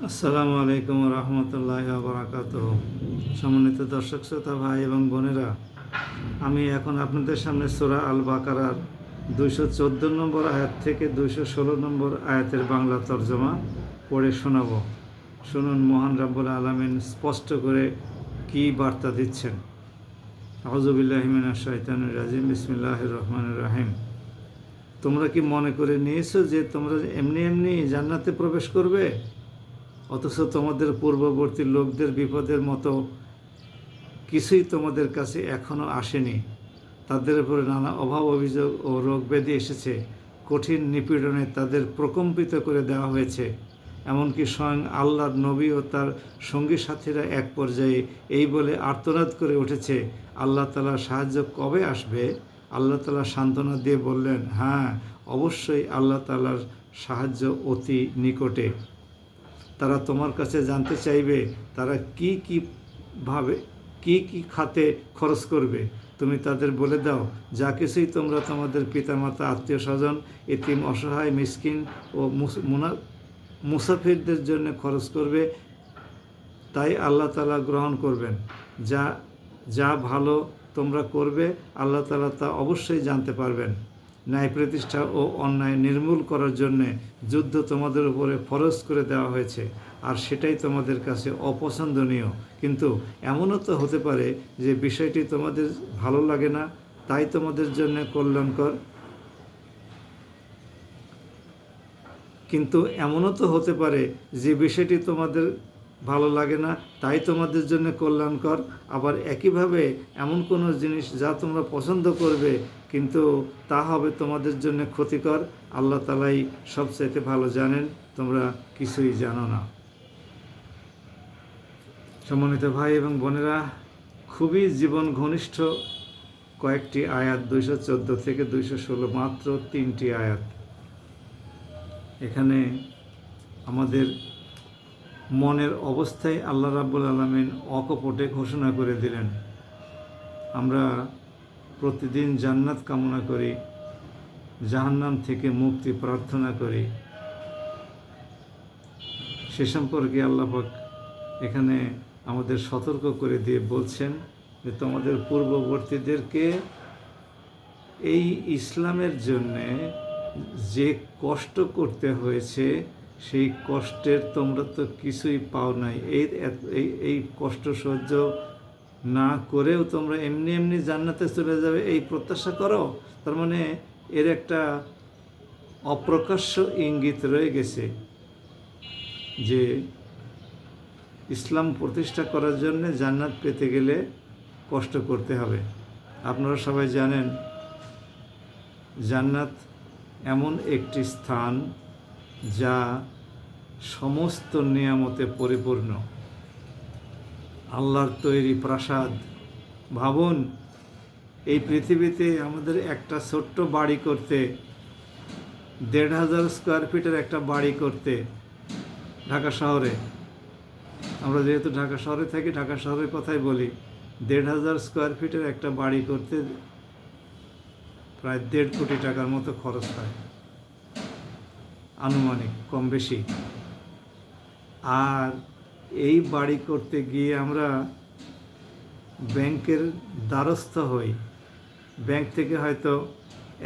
আসসালামু আলাইকুম রহমতুল্লাহ বারাকাতুহু। সম্মানিত দর্শক শ্রোতা ভাই এবং বোনেরা, আমি এখন আপনাদের সামনে সূরা আল বাকারার 214 নম্বর আয়াত থেকে 216 নম্বর আয়াতের বাংলা তর্জমা পড়ে শোনাব। শুনুন মহান রাব্বুল আলামিন স্পষ্ট করে কি বার্তা দিচ্ছেন। আউযু বিল্লাহি মিনাশ শাইতানির রাজিম। বিসমিল্লাহির রহমানির রহিম। তোমরা কি মনে করে নিয়েছো যে তোমরা এমনি এমনি জান্নাতে প্রবেশ করবে, অথচ তোমাদের পূর্ববর্তী লোকদের বিপদের মতো কিছুই তোমাদের কাছে এখনও আসেনি। তাদের উপরে নানা অভাব অভিযোগ ও রোগ ব্যাধি এসেছে। কঠিন নিপীড়নে তাদের প্রকম্পিত করে দেওয়া হয়েছে। এমনকি স্বয়ং আল্লাহর নবী ও তার সঙ্গী সাথীরা এক পর্যায়ে এই বলে আর্তনাদ করে উঠেছে, আল্লাহ তাআলার সাহায্য কবে আসবে? আল্লাহ তাআলা সান্ত্বনা দিয়ে বললেন, হ্যাঁ, অবশ্যই আল্লাহ তাআলার সাহায্য অতি নিকটে। তারা তোমার কাছে জানতে চাইবে তারা কি খাতে খরচ করবে। তুমি তাদের বলে দাও, যা কিছুই তোমরা তোমাদের পিতামাতা, আত্মীয় স্বজন, এতিম, অসহায়, মিসকিন ও মুসাফিরদের জন্য খরচ করবে, তাই আল্লাহ তাআলা গ্রহণ করবেন। যা যা ভালো তোমরা করবে আল্লাহ তাআলা তা অবশ্যই জানতে পারবেন। ন্যায় প্রতিষ্ঠা ও অন্যায় নির্মূল করার জন্যে যুদ্ধ তোমাদের উপরে ফরজ করে দেওয়া হয়েছে, আর সেটাই তোমাদের কাছে অপছন্দনীয়। কিন্তু এমনও তো হতে পারে যে বিষয়টি তোমাদের ভালো লাগে না, তাই তোমাদের জন্য কল্যাণকর। কিন্তু এমনও তো হতে পারে যে বিষয়টি তোমাদের ভালো লাগে না, তাই তোমাদের জন্য কল্যাণকর। আবার একইভাবে এমন কোনো জিনিস যা তোমরা পছন্দ করবে কিন্তু তা হবে তোমাদের জন্য ক্ষতিকর। আল্লাহ তাআলাই সবচাইতে ভালো জানেন, তোমরা কিছুই জানো না। সম্মানিত ভাই এবং বোনেরা, খুবই জীবন ঘনিষ্ঠ কয়েকটি আয়াত, 214 থেকে 216, মাত্র 3টি আয়াত। এখানে আমাদের মনের অবস্থায় আল্লাহ রাব্বুল আলামিন অকপটে ঘোষণা করে দিলেন। আমরা প্রতিদিন জান্নাত কামনা করি, জাহান্নাম থেকে মুক্তি প্রার্থনা করি। সে সম্পর্কে আল্লাহ পাক এখানে আমাদের সতর্ক করে দিয়ে বলছেন যে তোমাদের পূর্ববর্তীদেরকে এই ইসলামের জন্যে যে কষ্ট করতে হয়েছে, সেই কষ্টের তোমরা তো কিছুই পাও নাই। এই কষ্ট সহ্য না করেও তোমরা এমনি এমনি জান্নাতে চলে যাবে এই প্রত্যাশা করো। তার মানে এর একটা অপ্রকাশ্য ইঙ্গিত রয়ে গেছে যে ইসলাম প্রতিষ্ঠা করার জন্য জান্নাত পেতে গেলে কষ্ট করতে হবে। আপনারা সবাই জানেন, জান্নাত এমন একটি স্থান যা সমস্ত নিয়ামতে পরিপূর্ণ, আল্লাহর তৈরি প্রাসাদ। ভাবুন, এই পৃথিবীতে আমাদের একটা ছোট্ট বাড়ি করতে, 1,500 স্কোয়ার ফিটের একটা বাড়ি করতে, ঢাকা শহরে, আমরা যেহেতু ঢাকা শহরে থাকি, ঢাকা শহরের কথাই বলি, 1,500 স্কোয়ার ফিটের একটা বাড়ি করতে প্রায় 1.5 কোটি টাকার মতো খরচ হয়, আনুমানিক, কম বেশি। আর এই বাড়ি করতে গিয়ে আমরা ব্যাংকের দ্বারস্থ হই। ব্যাংক থেকে হয়তো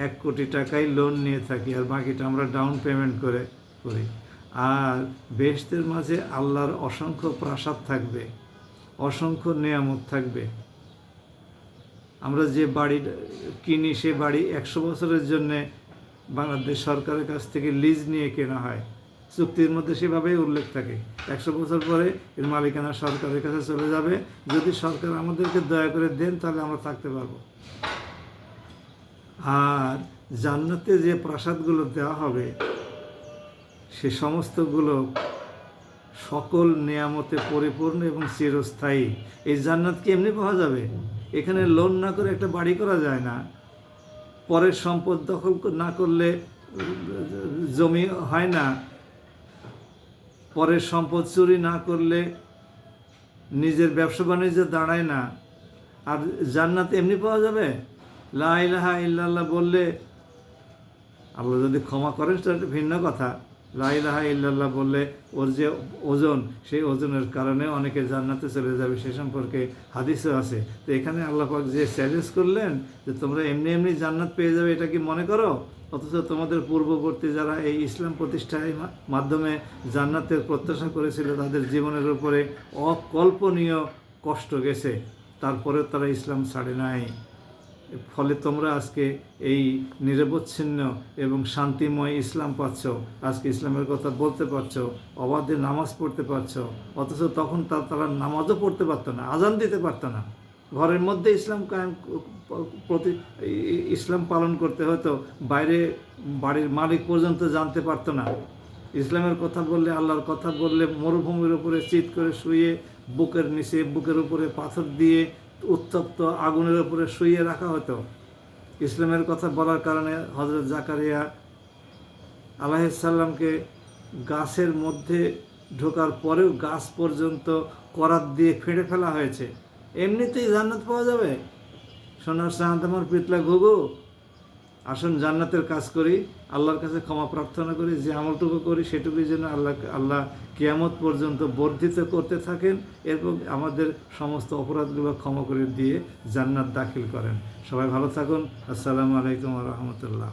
1 কোটি টাকাই লোন নিয়ে থাকি, আর বাকিটা আমরা ডাউন পেমেন্ট করি। আর বেহেশতের মাঝে আল্লাহর অসংখ্য প্রাসাদ থাকবে, অসংখ্য নেয়ামত থাকবে। আমরা যে বাড়ি কিনি, সে বাড়ি 100 বছরের জন্যে বাংলাদেশ সরকারের কাছ থেকে লিজ নিয়ে কেনা হয়। চুক্তির মধ্যে সেভাবেই উল্লেখ থাকে, 100 বছর পরে এর মালিকানা সরকারের কাছে চলে যাবে। যদি সরকার আমাদেরকে দয়া করে দেন তাহলে আমরা থাকতে পারবো। আর জান্নাতে যে প্রাসাদগুলো দেওয়া হবে, সে সমস্তগুলো সকল নিয়ামতে পরিপূর্ণ এবং চিরস্থায়ী। এই জান্নাত কি এমনি পাওয়া যাবে? এখানে লোন না করে একটা বাড়ি করা যায় না। পরের সম্পদ দখল না করলে জমি হয় না। পরের সম্পদ চুরি না করলে নিজের ব্যবসা বাণিজ্য দাঁড়ায় না। আর জান্নাত এমনি পাওয়া যাবে? লা ইলাহা ইল্লাল্লাহ বললে আল্লাহ যদি ক্ষমা করেন সেটা একটা ভিন্ন কথা, লা ইলাহা ইল্লাল্লাহ বললে ওর যে ওজন, সেই ওজনের কারণে অনেকে জান্নাতে চলে যাবে, সে সম্পর্কে হাদিসও আছে। তো এখানে আল্লাহ পাক যে চ্যালেঞ্জ করলেন যে তোমরা এমনি এমনি জান্নাত পেয়ে যাবে, এটা কি মনে করো? অথচ তোমাদের পূর্ববর্তী যারা এই ইসলাম প্রতিষ্ঠার মাধ্যমে জান্নাতের প্রত্যাশা করেছিল, তাদের জীবনের উপরে অকল্পনীয় কষ্ট গেছে, তারপরেও তারা ইসলাম ছাড়ে নাই। ফলে তোমরা আজকে এই নিরবচ্ছিন্ন এবং শান্তিময় ইসলাম পাচ্ছ, আজকে ইসলামের কথা বলতে পারছো, অবাধে নামাজ পড়তে পারছো। অথচ তখন তারা নামাজও পড়তে পারতো না, আজান দিতে পারতো না, ঘরের মধ্যে ইসলাম ইসলাম পালন করতে হতো, বাইরে বাড়ির মালিক পর্যন্ত জানতে পারতো না। ইসলামের কথা বললে, আল্লাহর কথা বললে মরুভূমির উপরে চিৎ করে শুয়ে, বুকের নিচে বুকের উপরে পাথর দিয়ে উত্তপ্ত আগুনের উপরে শুইয়ে রাখা হতো। ইসলামের কথা বলার কারণে হযরত জাকারিয়া আলাইহিস সালামকে গাছের মধ্যে ঢোকার পরেও গাছ পর্যন্ত করাত দিয়ে ফেঁড়ে ফেলা হয়েছে। এমনিতেই জান্নাত পাওয়া যাবে? সোনার চাঁদ আমার পিতলা ঘুঘু, আসুন জান্নাতের কাজ করি, আল্লাহর কাছে ক্ষমা প্রার্থনা করি, যে আমলটুকু করি সেটুকুই যেন আল্লাহ কিয়ামত পর্যন্ত বর্ধিত করতে থাকেন এবং আমাদের সমস্ত অপরাধগুলো ক্ষমা করে দিয়ে জান্নাত দাখিল করেন। সবাই ভালো থাকুন। আসসালামু আলাইকুম ওয়া রাহমাতুল্লাহ।